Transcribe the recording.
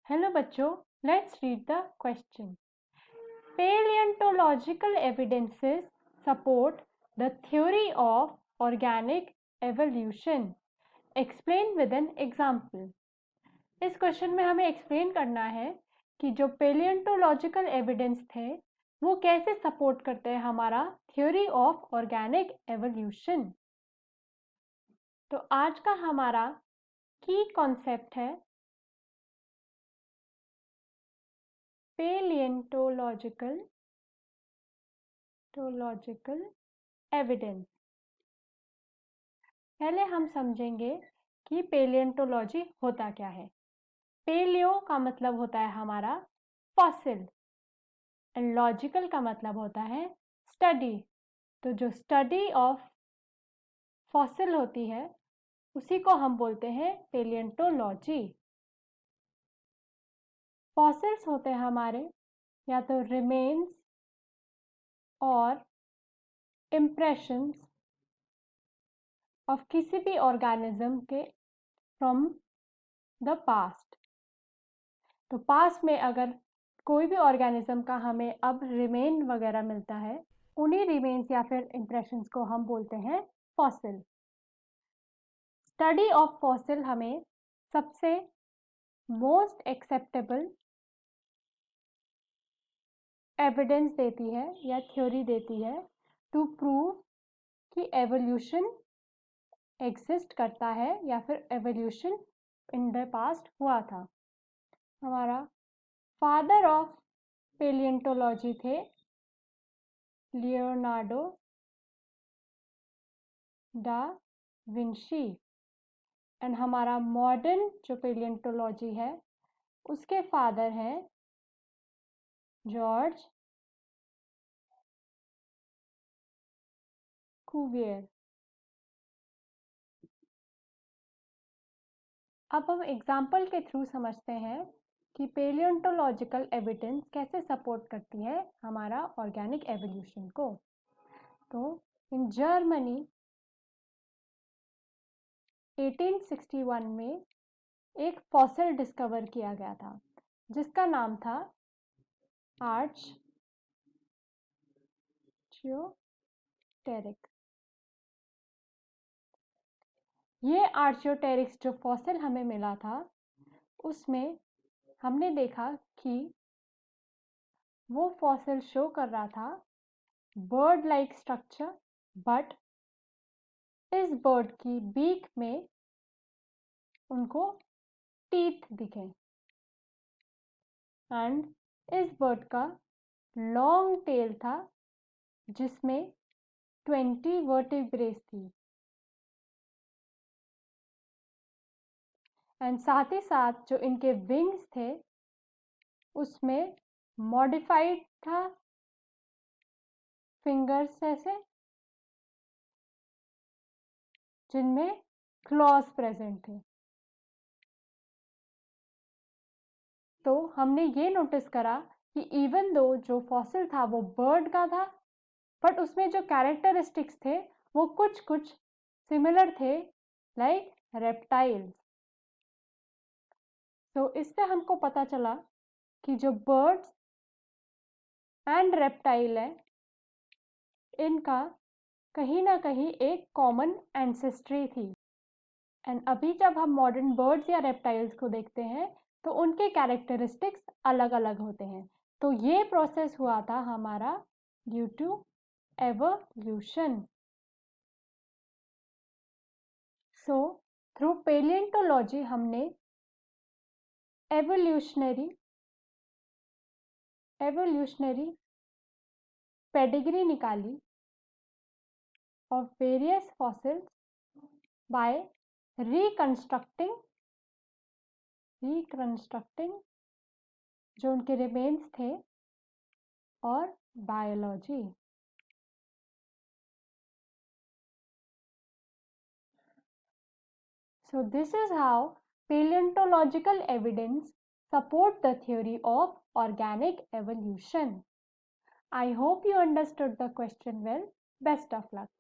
Hello बच्चों, let's read the question. Paleontological evidences support the theory of organic evolution. Explain with an example. इस question में हमें explain करना है कि जो पेलियोंटोलॉजिकल एविडेंस थे वो कैसे सपोर्ट करते हैं हमारा थ्योरी ऑफ ऑर्गेनिक एवोल्यूशन. तो आज का हमारा की कॉन्सेप्ट है paleontological एविडेंस. पहले हम समझेंगे कि पेलियोंटोलॉजी होता क्या है. पेलियो का मतलब होता है हमारा फॉसिल एंड लॉजिकल का मतलब होता है स्टडी. तो जो स्टडी ऑफ फॉसिल होती है उसी को हम बोलते हैं पेलियोंटोलॉजी. फॉसिल्स होते हैं हमारे या तो रिमेन्स और इम्प्रेशंस ऑफ किसी भी ऑर्गेनिज्म के फ्रॉम द पास्ट. तो पास्ट में अगर कोई भी ऑर्गेनिज्म का हमें अब रिमेन वगैरह मिलता है, उन्हीं रिमेन्स या फिर इम्प्रेशंस को हम बोलते हैं फॉसिल. स्टडी ऑफ फॉसिल हमें सबसे मोस्ट एक्सेप्टेबल एविडेंस देती है या थ्योरी देती है टू प्रूव कि एवोल्यूशन एग्जिस्ट करता है या फिर एवोल्यूशन इन द पास्ट हुआ था. हमारा फादर ऑफ पेलियोंटोलॉजी थे लियोनार्डो डा विंची एंड हमारा मॉडर्न जो पेलियोंटोलॉजी है उसके फादर हैं जॉर्ज कुवियर. अब हम एग्जाम्पल के थ्रू समझते हैं कि पेलियोंटोलॉजिकल एविडेंस कैसे सपोर्ट करती है हमारा ऑर्गेनिक एवोल्यूशन को. तो इन जर्मनी 1861 में एक फॉसिल डिस्कवर किया गया था जिसका नाम था आर्चियोटेरिक. ये आर्चियोटेरिक्स जो फॉसिल हमें मिला था उसमें हमने देखा कि वो फॉसिल शो कर रहा था बर्ड लाइक स्ट्रक्चर, बट इस बर्ड की बीक में उनको टीथ दिखे एंड इस बर्ड का लॉन्ग टेल था जिसमें 20 वर्टिब्रेस थी एंड साथ ही साथ जो इनके विंग्स थे उसमें मॉडिफाइड था फिंगर्स जैसे जिनमें क्लॉज प्रेजेंट थे. तो हमने ये नोटिस करा कि इवन दो जो फॉसिल था वो बर्ड का था बट उसमें जो कैरेक्टरिस्टिक्स थे वो कुछ कुछ सिमिलर थे लाइक रेप्टाइल्स. तो इससे हमको पता चला कि जो बर्ड्स एंड रेप्टाइल है इनका कहीं ना कहीं एक कॉमन एंसेस्ट्री थी. एंड अभी जब हम मॉडर्न बर्ड्स या रेप्टाइल्स को देखते हैं तो उनके कैरेक्टरिस्टिक्स अलग अलग होते हैं. तो ये प्रोसेस हुआ था हमारा due to evolution. So through paleontology हमने एवोल्यूशनरी पेडिग्री निकाली of various fossils by reconstructing जो उनके रिमेन्स थे और biology. So this is how paleontological evidence support the theory of organic evolution. I hope you understood the question well. Best of luck.